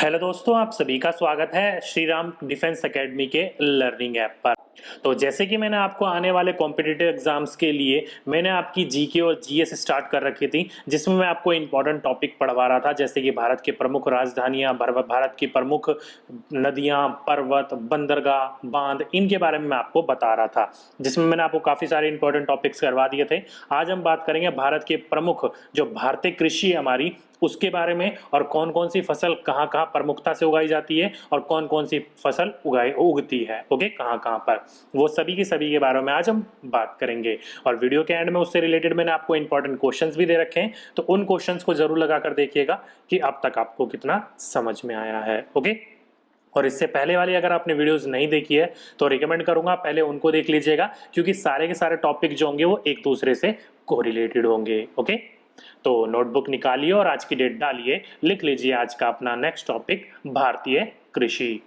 Hello दोस्तों, आप सभी का स्वागत है श्री राम डिफेंस एकेडमी के लर्निंग ऐप पर। तो जैसे कि मैंने आपको आने वाले कॉम्पिटिटिव एग्जाम्स के लिए मैंने आपकी जीके और जीएस स्टार्ट कर रखी थी, जिसमें मैं आपको इंपॉर्टेंट टॉपिक पढ़वा रहा था, जैसे कि भारत की प्रमुख राजधानियां, भारत की प्रमुख नदियां, पर्वत, बंदरगाह, बांध, इनके बारे में मैं आपको बता रहा था, जिसमें मैंने आपको काफ़ी सारे इंपॉर्टेंट टॉपिक्स करवा दिए थे। आज हम बात करेंगे भारत के प्रमुख जो भारतीय कृषि हमारी उसके बारे में, और कौन कौन सी फसल कहाँ कहाँ प्रमुखता से उगाई जाती है और कौन कौन सी फसल उगती है, ओके, कहाँ कहाँ पर, वो सभी के सभी के बारे में आज हम बात करेंगे। और वीडियो के एंड में उससे रिलेटेड मैंने आपको इंपॉर्टेंट क्वेश्चंस भी दे रखे हैं, तो उन क्वेश्चंस को जरूर लगा कर देखिएगा कि अब तक आपको कितना समझ में आया है, ओके। और इससे पहले वाली अगर आपने वीडियोस नहीं देखी है तो रिकमेंड करूंगा पहले उनको देख लीजिएगा, क्योंकि सारे के सारे टॉपिक जो होंगे वो एक दूसरे से कोरिलेटेड होंगे, ओके। तो नोटबुक निकालिए और आज की डेट डालिए, लिख लीजिए आज का अपना नेक्स्ट टॉपिक भारतीय कृषि।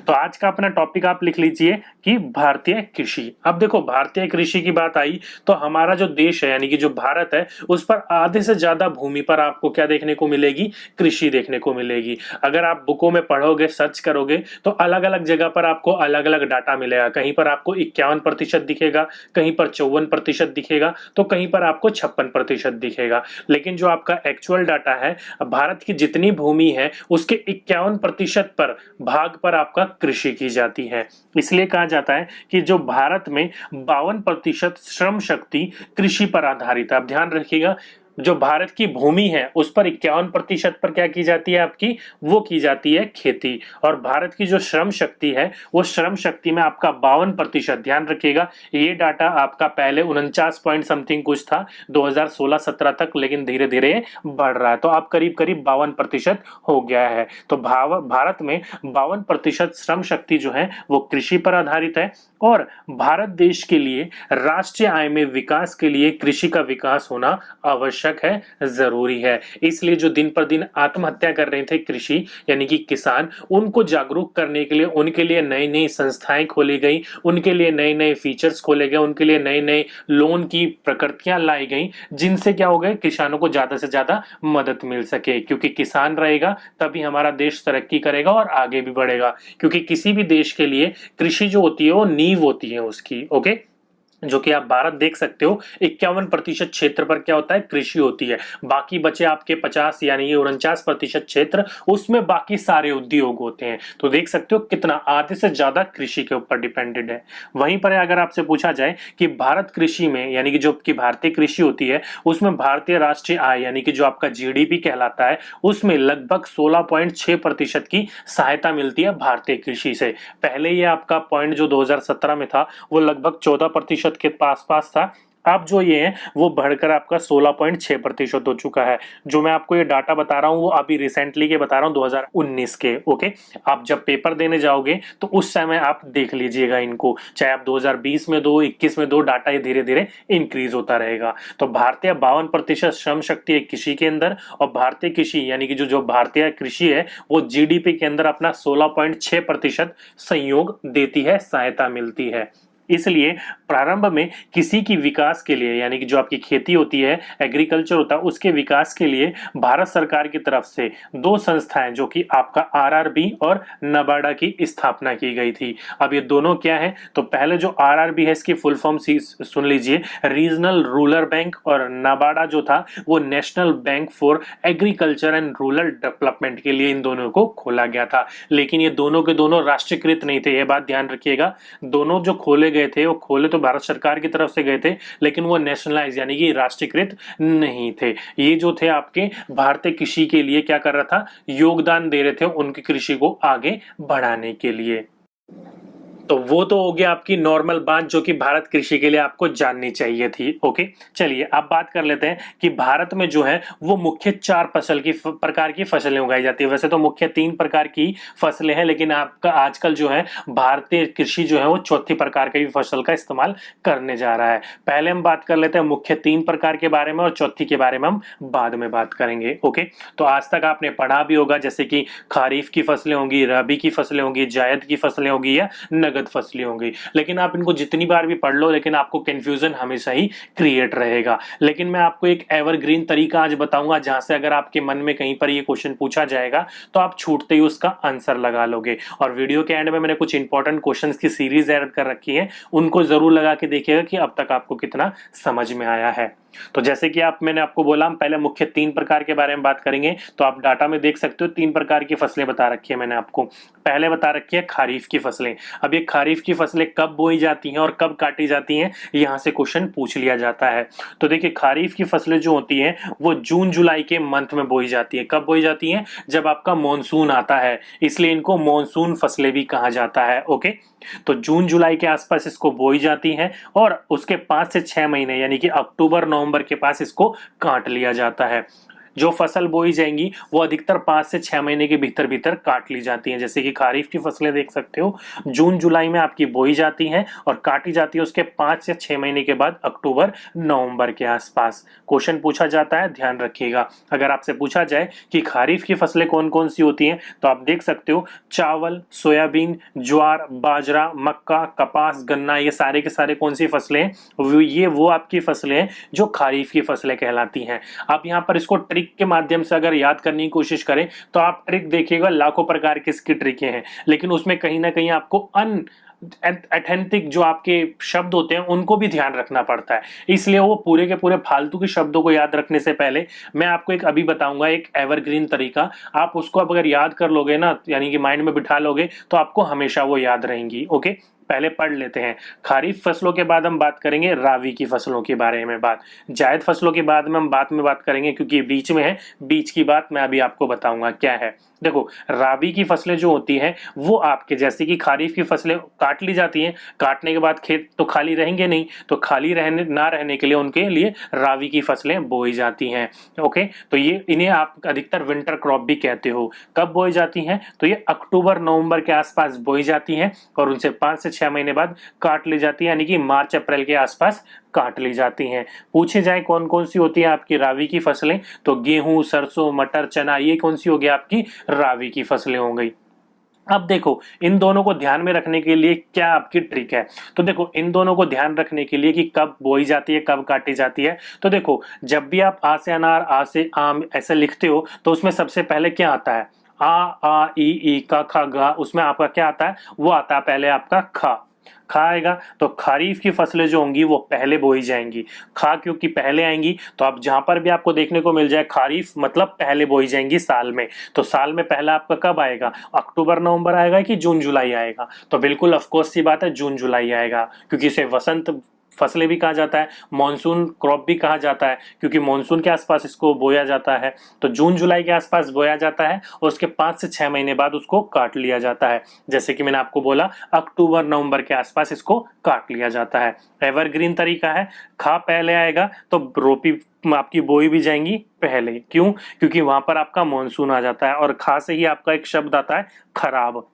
तो आज का अपना टॉपिक आप लिख लीजिए कि भारतीय कृषि। अब देखो, भारतीय कृषि की बात आई तो हमारा जो देश है यानी कि जो भारत है, उस पर आधे से ज्यादा भूमि पर आपको क्या देखने को मिलेगी? कृषि देखने को मिलेगी। अगर आप बुकों में पढ़ोगे, सर्च करोगे तो अलग अलग जगह पर आपको अलग अलग डाटा मिलेगा। कहीं पर आपको 51% दिखेगा, कहीं पर 54% दिखेगा, तो कहीं पर आपको 56% दिखेगा। लेकिन जो आपका एक्चुअल डाटा है, भारत की जितनी भूमि है उसके 51% पर भाग पर आपका कृषि की जाती है। इसलिए कहा जाता है कि जो भारत में 52% श्रम शक्ति कृषि पर आधारित है। अब ध्यान रखिएगा, जो भारत की भूमि है उस पर 51% पर क्या की जाती है आपकी? वो की जाती है खेती। और भारत की जो श्रम शक्ति है वो श्रम शक्ति में आपका 52%, ध्यान रखिएगा, ये डाटा आपका पहले 49 पॉइंट समथिंग कुछ था 2016-17 तक, लेकिन धीरे धीरे बढ़ रहा है, तो आप करीब करीब 52% हो गया है। तो भारत में 52% श्रम शक्ति जो है वो कृषि पर आधारित है। और भारत देश के लिए राष्ट्रीय आय में विकास के लिए कृषि का विकास होना आवश्यक है, जरूरी है। इसलिए जो दिन पर दिन आत्महत्या कर रहे थे कृषि यानी कि किसान, उनको जागरूक करने के लिए उनके लिए नई नई संस्थाएं खोली गई, उनके लिए नए नए फीचर्स खोले गए, उनके लिए नए नए लोन की प्रकृतियां लाई गई, जिनसे क्या हो गए, किसानों को ज्यादा से ज्यादा मदद मिल सके। क्योंकि किसान रहेगा तभी हमारा देश तरक्की करेगा और आगे भी बढ़ेगा। क्योंकि किसी भी देश के लिए कृषि जो होती है वो नींव होती है उसकी, ओके। जो कि आप भारत देख सकते हो, 51% क्षेत्र पर क्या होता है? कृषि होती है। बाकी बचे आपके 50 यानी 49% क्षेत्र, उसमें बाकी सारे उद्योग होते हैं। तो देख सकते हो कितना, आधे से ज्यादा कृषि के ऊपर डिपेंडेंट है। वहीं पर अगर आपसे पूछा जाए कि भारत कृषि में यानी कि जो की भारतीय कृषि होती है उसमें भारतीय राष्ट्रीय आय यानी कि जो आपका जीडीपी कहलाता है, उसमें लगभग 16.6% की सहायता मिलती है भारतीय कृषि से। पहले ये आपका पॉइंट जो 2017 में था वो लगभग 14% के पास था। अब जो ये है वो बढ़कर आपका 16.6% हो चुका है। जो मैं आपको ये डाटा बता रहा हूं वो अभी रिसेंटली के बता रहा हूं, 2019 के, ओके। आप जब पेपर देने जाओगे तो उस समय आप देख लीजिएगा इनको, चाहे आप 2020 में दो, 21 में दो, डाटा ये धीरे धीरे इंक्रीज होता रहेगा। तो भारतीय 52% श्रम शक्ति है कृषि के अंदर, और भारतीय कृषि यानी कि जो भारतीय कृषि है वो जीडीपी के अंदर अपना 16.6% सहयोग देती है, सहायता मिलती है। इसलिए प्रारंभ में किसी की विकास के लिए यानी कि जो आपकी खेती होती है, एग्रीकल्चर होता है, उसके विकास के लिए भारत सरकार की तरफ से दो संस्थाएं जो कि आपका आरआरबी और नबार्डा की स्थापना की गई थी। अब ये दोनों क्या है? तो पहले जो आरआरबी है इसकी फुल फॉर्म सुन लीजिए, रीजनल रूरल बैंक, और नबार्डा जो था वो national bank for agriculture and rural development के लिए इन दोनों को खोला गया था। लेकिन ये दोनों के दोनों राष्ट्रीयकृत नहीं थे, ये बात ध्यान रखिएगा। दोनों जो खोले गए थे वो खोले तो भारत सरकार की तरफ से गए थे, लेकिन वो नेशनलाइज यानी कि राष्ट्रीयकृत नहीं थे। ये जो थे आपके भारतीय कृषि के लिए क्या कर रहा था? योगदान दे रहे थे उनकी कृषि को आगे बढ़ाने के लिए। तो वो तो हो गया आपकी नॉर्मल बात जो कि भारत कृषि के लिए आपको जाननी चाहिए थी, ओके। चलिए अब बात कर लेते हैं कि भारत में जो है वो मुख्य 4 प्रकार की फसलें उगाई जाती है। वैसे तो मुख्य 3 प्रकार की फसलें हैं, लेकिन आपका आजकल जो है भारतीय कृषि जो है वो चौथी प्रकार की फसल का इस्तेमाल करने जा रहा है। पहले हम बात कर लेते हैं मुख्य 3 प्रकार के बारे में, और चौथी के बारे में हम बाद में बात करेंगे, ओके। तो आज तक आपने पढ़ा भी होगा, जैसे कि खरीफ की फसलें होंगी, रबी की फसलें होंगी, जायद की फसलें होंगी या नगद नगद फसलें हो गई। लेकिन आप इनको जितनी बार भी पढ़ लो लेकिन आपको कंफ्यूजन हमेशा ही क्रिएट रहेगा। लेकिन मैं आपको एक एवरग्रीन तरीका आज बताऊंगा जहां से अगर आपके मन में कहीं पर ये क्वेश्चन पूछा जाएगा तो आप छूटते ही उसका आंसर लगा लोगे। और वीडियो के एंड में मैंने कुछ इंपॉर्टेंट क्वेश्चंस की सीरीज ऐड कर रखी है, उनको जरूर लगा के देखिएगा कि अब तक आपको कितना समझ में आया है। तो जैसे कि मैंने आपको बोला, हम पहले मुख्य 3 प्रकार के बारे में बात करेंगे। तो आप डाटा में देख सकते हो 3 प्रकार की फसलें बता रखी है मैंने आपको। पहले बता रखी है खरीफ की फसलें। अब ये खरीफ की फसलें कब बोई जाती हैं और कब काटी जाती हैं, यहां से क्वेश्चन पूछ लिया जाता है। तो देखिए, खरीफ की फसलें जो होती हैं वो जून जुलाई के मंथ में बोई जाती है। कब बोई जाती हैं? जब आपका मॉनसून आता है, इसलिए इनको मॉनसून फसलें भी कहा जाता है। ओके, तो जून जुलाई के आसपास इसको बोई जाती है और उसके 5 से 6 महीने यानी कि अक्टूबर नवंबर के पास इसको काट लिया जाता है। जो फसल बोई जाएंगी वो अधिकतर 5 से 6 महीने के भीतर भीतर काट ली जाती हैं। जैसे कि खरीफ की फसलें देख सकते हो, जून जुलाई में आपकी बोई जाती हैं और काटी जाती है उसके 5 से 6 महीने के बाद अक्टूबर नवंबर के आसपास। क्वेश्चन पूछा जाता है, ध्यान रखिएगा। अगर आपसे पूछा जाए कि खरीफ की फसलें कौन कौन सी होती हैं तो आप देख सकते हो चावल, सोयाबीन, ज्वार, बाजरा, मक्का, कपास, गन्ना, ये सारे के सारे कौन सी फसलें हैं? ये वो आपकी फसलें हैं जो खरीफ की फसलें कहलाती हैं। आप यहाँ पर इसको ट्रिक के माध्यम से अगर याद करने की कोशिश करें तो आप ट्रिक देखिएगा, लाखों प्रकार की इसकी ट्रिकें हैं, लेकिन उसमें कहीं ना कहीं आपको ऑथेंटिक जो आपके शब्द होते हैं उनको भी ध्यान रखना पड़ता है। इसलिए वो पूरे के पूरे फालतू के शब्दों को याद रखने से पहले मैं आपको एक अभी बताऊंगा एक एवरग्रीन तरीका। आप उसको अब अगर याद कर लोगे ना, यानी कि माइंड में बिठा लोगे, तो आपको हमेशा वो याद रहेंगी। ओके, पहले पढ़ लेते हैं। खरीफ फसलों के बाद हम बात करेंगे रावी की फसलों के बारे में। जायद फसलों के बाद में हम बाद में बात करेंगे, क्योंकि बीच में है, बीच की बात मैं अभी आपको बताऊंगा क्या है। देखो, राबी की फसलें जो होती हैं वो आपके जैसे कि खरीफ की फसलें काट ली जाती हैं, काटने के बाद खेत तो खाली रहेंगे नहीं, तो खाली रहने के लिए उनके लिए राबी की फसलें बोई जाती हैं। ओके, तो ये इन्हें आप अधिकतर विंटर क्रॉप भी कहते हो। कब बोई जाती हैं? तो ये अक्टूबर नवंबर के आसपास बोई जाती हैं और उनसे 5 से 6 महीने बाद काट ली जाती है, यानी कि मार्च अप्रैल के आसपास काट ली जाती हैं। पूछे जाए कौन कौन सी होती है आपकी रावी की फसलें, तो गेहूं, सरसों, मटर, चना, ये कौन सी होगी आपकी रावी की फसलें हो गई। अब देखो, इन दोनों को ध्यान में रखने के लिए क्या आपकी ट्रिक है। तो देखो, इन दोनों को ध्यान रखने के लिए कि कब बोई जाती है, कब काटी जाती है, तो देखो, जब भी आप आ से अनार, आ से आम ऐसे लिखते हो तो उसमें सबसे पहले क्या आता है? आ ई का खा गा, उसमें आपका क्या आता है? वो आता है पहले आपका खा आएगा। तो खरीफ की फसलें जो होंगी वो पहले बोई जाएंगी। क्योंकि पहले आएंगी, तो आप जहां पर भी आपको देखने को मिल जाए खरीफ मतलब पहले बोई जाएंगी साल में, तो साल में पहला आपका कब आएगा? अक्टूबर नवंबर आएगा कि जून जुलाई आएगा? तो बिल्कुल ऑफकोर्स सी बात है, जून जुलाई आएगा, क्योंकि इसे वसंत फसलें भी कहा जाता है, मॉनसून क्रॉप भी कहा जाता है, क्योंकि मॉनसून के आसपास इसको बोया जाता है। तो जून जुलाई के आसपास बोया जाता है और उसके 5 से 6 महीने बाद उसको काट लिया जाता है। जैसे कि मैंने आपको बोला, अक्टूबर नवंबर के आसपास इसको काट लिया जाता है। एवरग्रीन तरीका है, पहले आएगा तो रोपी आपकी बोई भी जाएंगी पहले। क्यों? क्योंकि वहां पर आपका मॉनसून आ जाता है और से ही आपका एक शब्द आता है खराब।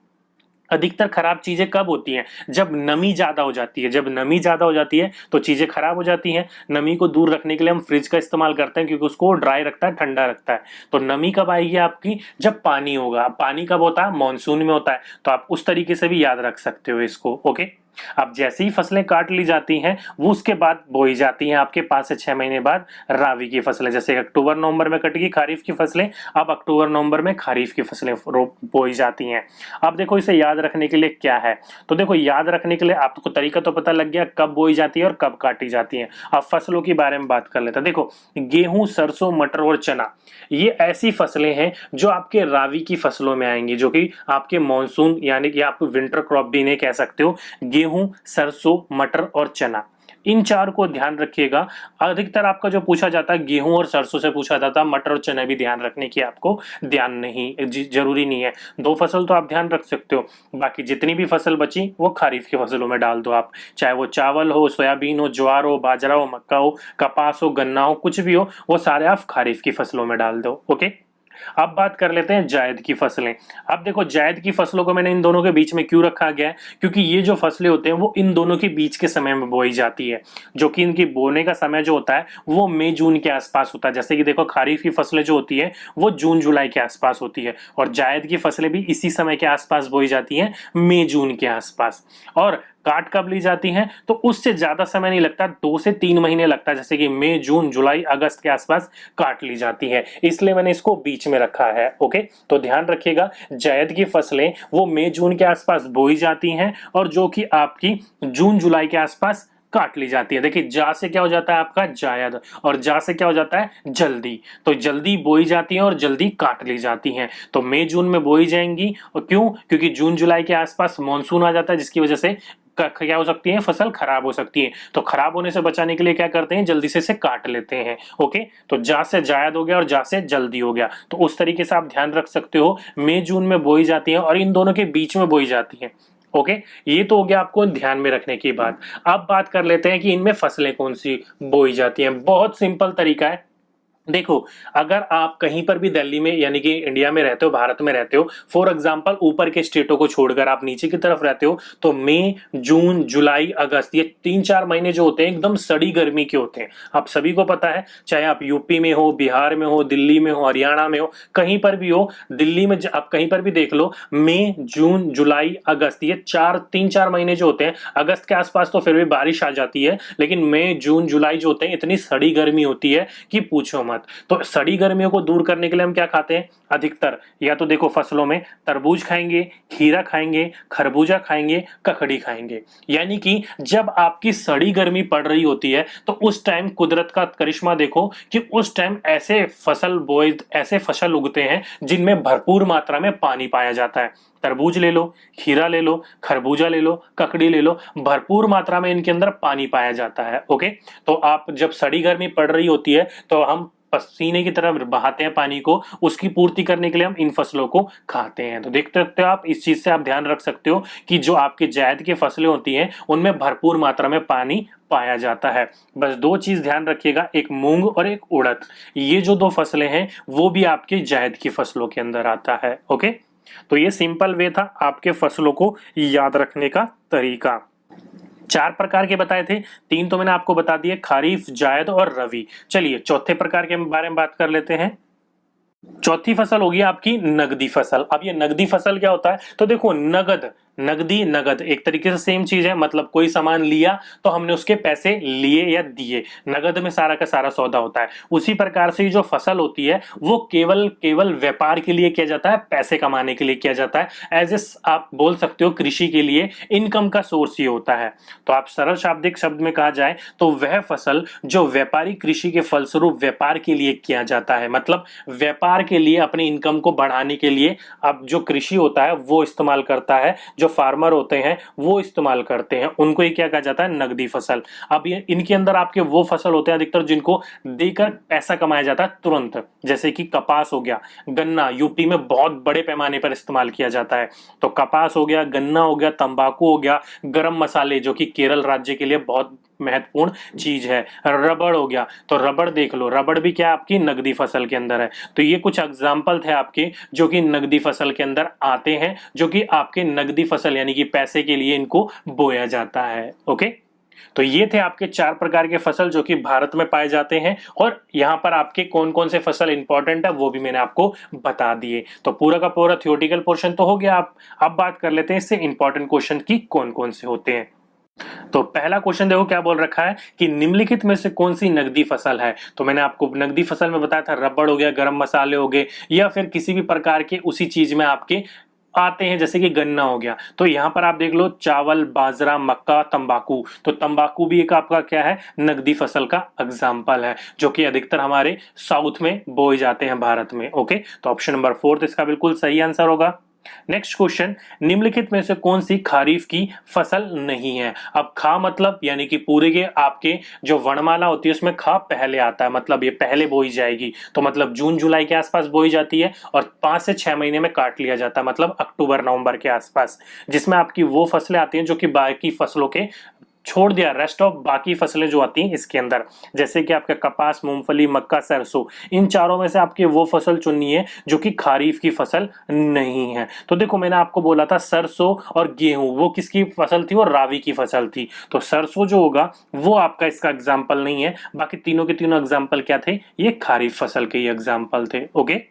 अधिकतर खराब चीजें कब होती हैं? जब नमी ज्यादा हो जाती है। जब नमी ज्यादा हो जाती है तो चीजें खराब हो जाती हैं। नमी को दूर रखने के लिए हम फ्रिज का इस्तेमाल करते हैं, क्योंकि उसको ड्राई रखता है, ठंडा रखता है। तो नमी कब आएगी आपकी? जब पानी होगा। पानी कब होता है? मॉनसून में होता है। तो आप उस तरीके से भी याद रख सकते हो इसको। ओके, अब जैसे ही फसलें काट ली जाती हैं वो उसके बाद बोई जाती हैं आपके 5 से 6 महीने बाद रावी की फसलें। जैसे अक्टूबर नवंबर में कटेगी खरीफ की फसलें, अब अक्टूबर नवंबर में खरीफ की फसलें बोई जाती हैं। अब देखो, इसे याद रखने के लिए क्या है, तो देखो, याद रखने के लिए आपको तरीका तो पता लग गया कब बोई जाती है और कब काटी जाती है। अब फसलों के बारे में बात कर लेते हैं। देखो, गेहूं, सरसों, मटर और चना, ये ऐसी फसलें हैं जो आपके रावी की फसलों में आएंगी, जो कि आपके मॉनसून यानी कि आप विंटर क्रॉप भी इन्हें कह सकते हो। गेहूं, सरसों, मटर और चना, इन 4 को ध्यान रखिएगा। अधिकतर आपका जो पूछा जाता है गेहूं और सरसों से पूछा जाता है, मटर और चना भी ध्यान रखने की आपको ध्यान नहीं, जरूरी नहीं है। 2 फसल तो आप ध्यान रख सकते हो, बाकी जितनी भी फसल बची वो खरीफ की फसलों में डाल दो आप। चाहे वो चावल हो, सोयाबीन हो, ज्वार हो, बाजरा हो, मक्का हो, कपास हो, गन्ना हो, कुछ भी हो, वो सारे आप खरीफ की फसलों में डाल दो। ओके, अब बात कर लेते हैं जायद की फसलें। अब देखो जायद की फसलों को मैंने इन दोनों के बीच में क्यों रखा गया है, क्योंकि ये जो फसलें होते हैं वो इन दोनों के बीच के समय में बोई जाती है, जो कि इनकी बोने का समय जो होता है वो मई जून के आसपास होता है। जैसे कि देखो खरीफ की फसलें जो होती है वो जून जुलाई के आसपास होती है, और जायद की फसलें भी इसी समय के आसपास बोई जाती हैं, मई जून के आसपास। और काट कब ली जाती हैं, तो उससे ज्यादा समय नहीं लगता, 2 से 3 महीने लगता है, जैसे कि मई जून जुलाई अगस्त के आसपास काट ली जाती है, इसलिए मैंने इसको बीच में रखा है। ओके, तो ध्यान रखिएगा जायद की फसलें वो मई जून के आसपास बोई जाती हैं, और जो कि आपकी जून जुलाई के आसपास काट ली जाती है। देखिए जा से क्या हो जाता है आपका जायद, और जा से क्या हो जाता है जल्दी, तो जल्दी बोई जाती हैं और जल्दी काट ली जाती हैं। तो मई जून में बोई जाएंगी, और क्यों, क्योंकि जून जुलाई के आसपास मानसून आ जाता है, जिसकी वजह से क्या हो सकती है, फसल खराब हो सकती है। तो खराब होने से बचाने के लिए क्या करते हैं, जल्दी से इसे काट लेते हैं। ओके, तो जा से जायद हो गया और जा से जल्दी हो गया, तो उस तरीके से आप ध्यान रख सकते हो। मई जून में बोई जाती है और इन दोनों के बीच में बोई जाती है। ओके, ये तो हो गया आपको ध्यान में रखने की बात। अब बात कर लेते हैं कि इनमें फसलें कौन सी बोई जाती हैं। बहुत सिंपल तरीका है। देखो अगर आप कहीं पर भी दिल्ली में यानी कि इंडिया में रहते हो, भारत में रहते हो, फॉर एग्जांपल ऊपर के स्टेटों को छोड़कर आप नीचे की तरफ रहते हो, तो मई जून जुलाई अगस्त ये 3-4 महीने जो होते हैं एकदम सड़ी गर्मी के होते हैं। आप सभी को पता है, चाहे आप यूपी में हो, बिहार में हो, दिल्ली में हो, हरियाणा में हो, कहीं पर भी हो, दिल्ली में आप कहीं पर भी देख लो, मई जून जुलाई अगस्त ये 3-4 महीने जो होते हैं, अगस्त के आसपास तो फिर भी बारिश आ जाती है, लेकिन मई जून जुलाई जो होते हैं इतनी सड़ी गर्मी होती है कि पूछो मत। तो सड़ी गर्मियों को दूर करने के लिए हम क्या खाते हैं अधिकतर, या तो देखो फसलों में तरबूज खाएंगे, खीरा खाएंगे, खरबूजा खाएंगे, ककड़ी खाएंगे। यानी कि जब आपकी सड़ी गर्मी पड़ रही होती है तो उस टाइम कुदरत का करिश्मा देखो कि उस टाइम ऐसे फसल उगते हैं जिनमें भरपूर मात्रा में पानी पाया जाता है। तरबूज ले लो, खीरा ले लो, खरबूजा ले लो, ककड़ी ले लो, भरपूर मात्रा में इनके अंदर पानी पाया जाता है। ओके, तो आप जब सड़ी गर्मी पड़ रही होती है तो हम पसीने की तरह बहाते हैं पानी को, उसकी पूर्ति करने के लिए हम इन फसलों को खाते हैं। तो देखते रहते हो आप, इस चीज से आप ध्यान रख सकते हो कि जो आपके जायद की फसलें होती हैं उनमें भरपूर मात्रा में पानी पाया जाता है। बस 2 चीज ध्यान रखिएगा, एक मूंग और एक उड़द, ये जो 2 फसलें हैं वो भी आपके जायद की फसलों के अंदर आता है। ओके, तो ये सिंपल वे था आपके फसलों को याद रखने का तरीका। 4 प्रकार के बताए थे, 3 तो मैंने आपको बता दिए, खरीफ, जायद और रबी। चलिए चौथे प्रकार के बारे में बात कर लेते हैं। चौथी फसल होगी आपकी नगदी फसल। अब ये नगदी फसल क्या होता है, तो देखो नगद एक तरीके से सेम चीज है, मतलब कोई सामान लिया तो हमने उसके पैसे लिए या दिए, नगद में सारा का सारा सौदा होता है। उसी प्रकार से जो फसल होती है वो केवल व्यापार के लिए किया जाता है, पैसे कमाने के लिए किया जाता है। आप बोल सकते हो कृषि के लिए इनकम का सोर्स ये होता है। तो आप सरल शाब्दिक शब्द में कहा जाए तो वह फसल जो व्यापारिक कृषि के फलस्वरूप व्यापार के लिए किया जाता है, मतलब व्यापार के लिए अपनी इनकम को बढ़ाने के लिए अब जो कृषि होता है वो इस्तेमाल करता है, जो फार्मर होते हैं वो इस्तेमाल करते हैं, उनको ही क्या कहा जाता है, नगदी फसल। अब ये इनके अंदर आपके वो फसल होते हैं अधिकतर जिनको देकर पैसा कमाया जाता है तुरंत, जैसे कि कपास हो गया, गन्ना यूपी में बहुत बड़े पैमाने पर इस्तेमाल किया जाता है। तो कपास हो गया, गन्ना हो गया, तंबाकू हो गया, गरम मसाले जो कि केरल राज्य के लिए बहुत महत्वपूर्ण चीज है, रबड़ हो गया, तो रबड़ देख लो, रबड़ भी क्या आपकी नगदी फसल के अंदर है। तो ये कुछ एग्जाम्पल थे आपके जो कि नगदी फसल के अंदर आते हैं, जो कि आपके नगदी फसल यानी कि पैसे के लिए इनको बोया जाता है। ओके, तो ये थे आपके 4 प्रकार के फसल जो कि भारत में पाए जाते हैं, और यहाँ पर आपके कौन कौन से फसल इंपॉर्टेंट है वो भी मैंने आपको बता दिए। तो पूरा का पूरा थियोरेटिकल पोर्शन तो हो गया। अब बात कर लेते हैं इससे इंपॉर्टेंट क्वेश्चन की कौन कौन से होते हैं। तो पहला क्वेश्चन देखो क्या बोल रखा है कि निम्नलिखित में से कौन सी नगदी फसल है। तो मैंने आपको नगदी फसल में बताया था रबड़ हो गया, गरम मसाले हो गए, या फिर किसी भी प्रकार के उसी चीज में आपके आते हैं, जैसे कि गन्ना हो गया। तो यहां पर आप देख लो चावल, बाजरा, मक्का, तंबाकू। तो तंबाकू भी एक आपका क्या है, नगदी फसल का एग्जाम्पल है, जो कि अधिकतर हमारे साउथ में बोए जाते हैं भारत में। ओके, तो ऑप्शन नंबर 4 इसका बिल्कुल सही आंसर होगा। नेक्स्ट क्वेश्चन, निम्नलिखित में से कौन सी खरीफ की फसल नहीं है। अब खा मतलब यानी कि पूरे के आपके जो वर्णमाला होती है उसमें खा पहले आता है, मतलब ये पहले बोई जाएगी, तो मतलब जून जुलाई के आसपास बोई जाती है और 5 से 6 महीने में काट लिया जाता है, मतलब अक्टूबर नवंबर के आसपास, जिसमें आपकी वो फसलें आती हैं जो कि बाकी फसलों के छोड़ दिया रेस्ट ऑफ बाकी फसलें जो आती हैं इसके अंदर, जैसे कि आपका कपास, मूंगफली, मक्का, सरसों, इन चारों में से आपकी वो फसल चुननी है जो कि खरीफ की फसल नहीं है। तो देखो मैंने आपको बोला था सरसों और गेहूं वो किसकी फसल थी, वो रावी की फसल थी। तो सरसों जो होगा वो आपका इसका एग्जाम्पल नहीं है, बाकी तीनों के तीनों एग्जाम्पल क्या थे, ये खरीफ फसल के ही एग्जाम्पल थे। ओके,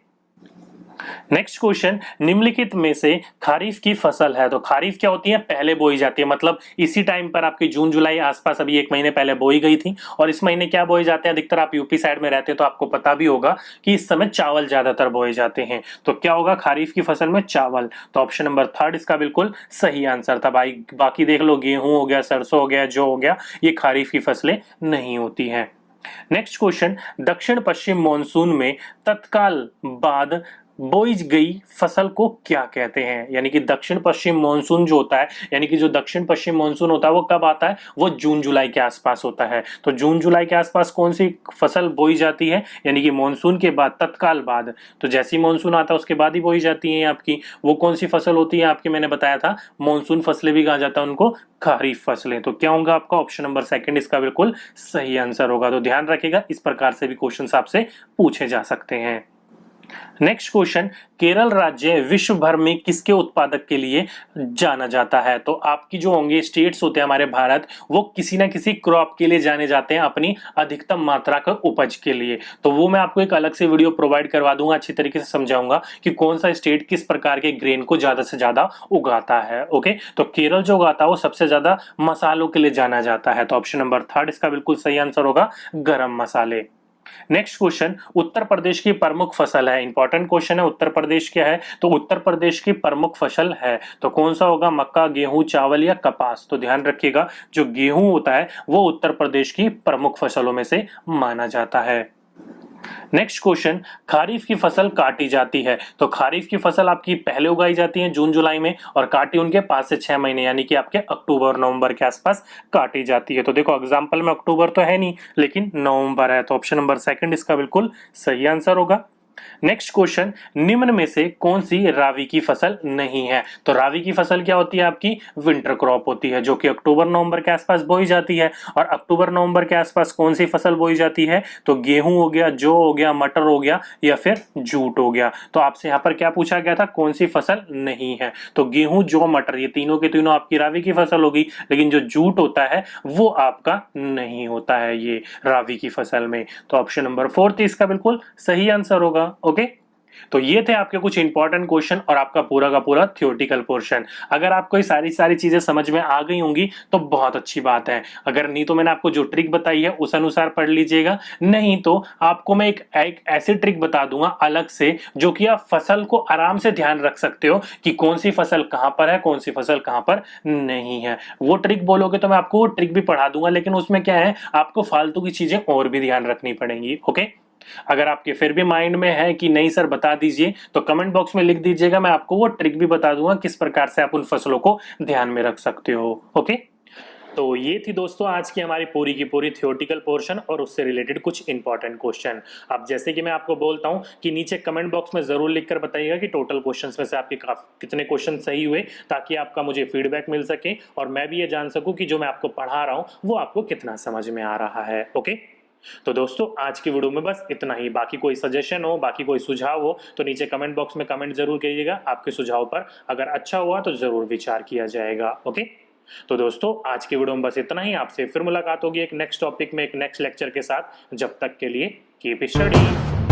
नेक्स्ट क्वेश्चन, निम्नलिखित में से खरीफ की फसल है, तो खरीफ क्या होती है, पहले बोई जाती है, मतलब इसी टाइम पर आपकी जून जुलाई आसपास अभी एक महीने पहले बोई गई थी। और इस महीने क्या बोए जाते हैं, अधिकतर आप यूपी साइड में रहते हैं तो आपको पता भी होगा कि इस समय चावल ज्यादातर बोए जाते हैं। तो क्या होगा खरीफ की फसल में, चावल। तो ऑप्शन नंबर 3 इसका बिल्कुल सही आंसर था भाई। बाकी देख लो, गेहूं हो गया, सरसों हो गया, जौ हो गया, ये खरीफ की फसलें नहीं होती हैं। नेक्स्ट क्वेश्चन, दक्षिण पश्चिम मॉनसून में तत्काल बाद बोई गई फसल को क्या कहते हैं, यानी कि दक्षिण पश्चिम मॉनसून जो होता है, यानी कि जो दक्षिण पश्चिम मॉनसून होता है वो कब आता है, वो जून जुलाई के आसपास होता है। तो जून जुलाई के आसपास कौन सी फसल बोई जाती है, यानी कि मॉनसून के बाद, तत्काल बाद। तो जैसी मॉनसून आता है उसके बाद ही बोई जाती है आपकी, वो कौन सी फसल होती है आपकी, मैंने बताया था मॉनसून फसलें भी कहा जाता है उनको खरीफ फसलें। तो क्या होगा आपका, ऑप्शन नंबर 2 इसका बिल्कुल सही आंसर होगा। तो ध्यान रखिएगा, इस प्रकार से भी क्वेश्चन आपसे पूछे जा सकते हैं। नेक्स्ट क्वेश्चन, केरल राज्य विश्व भर में किसके उत्पादक के लिए जाना जाता है। तो आपकी जो होंगे स्टेट्स होते हैं हमारे भारत, वो किसी ना किसी क्रॉप के लिए जाने जाते हैं, अपनी अधिकतम मात्रा का उपज के लिए। तो वो मैं आपको एक अलग से वीडियो प्रोवाइड करवा दूंगा, अच्छी तरीके से समझाऊंगा कि कौन सा स्टेट किस प्रकार के ग्रेन को ज्यादा से ज्यादा उगाता है। ओके, तो केरल जो उगाता है वो सबसे ज्यादा मसालों के लिए जाना जाता है। तो ऑप्शन नंबर 3 इसका बिल्कुल सही आंसर होगा, गरम मसाले। नेक्स्ट क्वेश्चन, उत्तर प्रदेश की प्रमुख फसल है, इंपॉर्टेंट क्वेश्चन है। उत्तर प्रदेश क्या है, तो उत्तर प्रदेश की प्रमुख फसल है, तो कौन सा होगा, मक्का, गेहूं, चावल या कपास। तो ध्यान रखिएगा, जो गेहूं होता है वो उत्तर प्रदेश की प्रमुख फसलों में से माना जाता है। नेक्स्ट क्वेश्चन, खरीफ की फसल काटी जाती है, तो खरीफ की फसल आपकी पहले उगाई जाती है जून जुलाई में, और काटी उनके 5 से 6 महीने यानी कि आपके अक्टूबर नवंबर के आसपास काटी जाती है। तो देखो एग्जाम्पल में अक्टूबर तो है नहीं, लेकिन नवंबर है, तो ऑप्शन नंबर 2 इसका बिल्कुल सही आंसर होगा। नेक्स्ट क्वेश्चन, निम्न में से कौन सी रावी की फसल नहीं है। तो रावी की फसल क्या होती है आपकी, विंटर क्रॉप होती है, जो कि अक्टूबर नवंबर के आसपास बोई जाती है। और अक्टूबर नवंबर के आसपास कौन सी फसल बोई जाती है, तो गेहूं हो गया, जौ हो गया, मटर हो गया या फिर जूट हो गया। तो आपसे यहाँ पर क्या पूछा गया था, कौन सी फसल नहीं है, तो गेहूं, जौ, मटर, ये तीनों के तीनों आपकी रावी की फसल होगी, लेकिन जो जूट होता है वो आपका नहीं होता है ये रावी की फसल में। तो ऑप्शन नंबर 4 इसका बिल्कुल सही आंसर होगा। ओके, तो ये थे आपके कुछ इंपॉर्टेंट क्वेश्चन और आपका पूरा का पूरा थ्योरेटिकल पोर्शन। अगर आपको ये सारी चीजें समझ में आ गई होंगी तो बहुत अच्छी बात है, अगर नहीं तो मैंने आपको जो ट्रिक बताई है उस अनुसार पढ़ लीजिएगा, नहीं तो आपको मैं एक ऐसी ट्रिक बता दूंगा अलग से, जो कि आप फसल को आराम से ध्यान रख सकते हो कि कौन सी फसल कहां पर है, कौन सी फसल कहां पर नहीं है। वो ट्रिक बोलोगे तो मैं आपको वो ट्रिक भी पढ़ा दूंगा, लेकिन उसमें क्या है, आपको फालतू की चीजें और भी ध्यान रखनी पड़ेंगी। ओके, अगर आपके फिर भी माइंड में है कि नहीं सर बता दीजिए, तो कमेंट बॉक्स में लिख दीजिएगा, मैं आपको वो ट्रिक भी बता दूंगा किस प्रकार से आप उन फसलों को ध्यान में रख सकते हो। ओके, तो ये थी दोस्तों आज की हमारी पूरी की पूरी थियोरेटिकल पोर्शन और उससे रिलेटेड कुछ इंपॉर्टेंट क्वेश्चन। अब जैसे कि मैं आपको बोलता हूं कि नीचे कमेंट बॉक्स में जरूर लिखकर बताइएगा कि टोटल क्वेश्चंस में से आपके कितने क्वेश्चन सही हुए, ताकि आपका मुझे फीडबैक मिल सके और मैं भी ये जान सकूं कि जो मैं आपको पढ़ा रहा हूं वो आपको कितना समझ में आ रहा है। ओके, तो दोस्तों आज की वीडियो में बस इतना ही। बाकी कोई सजेशन हो, बाकी कोई सुझाव हो तो नीचे कमेंट बॉक्स में कमेंट जरूर करिएगा। आपके सुझाव पर अगर अच्छा हुआ तो जरूर विचार किया जाएगा। ओके, तो दोस्तों आज की वीडियो में बस इतना ही। आपसे फिर मुलाकात होगी एक नेक्स्ट टॉपिक में, एक नेक्स्ट लेक्चर के साथ। जब तक के लिए कीप स्टडी।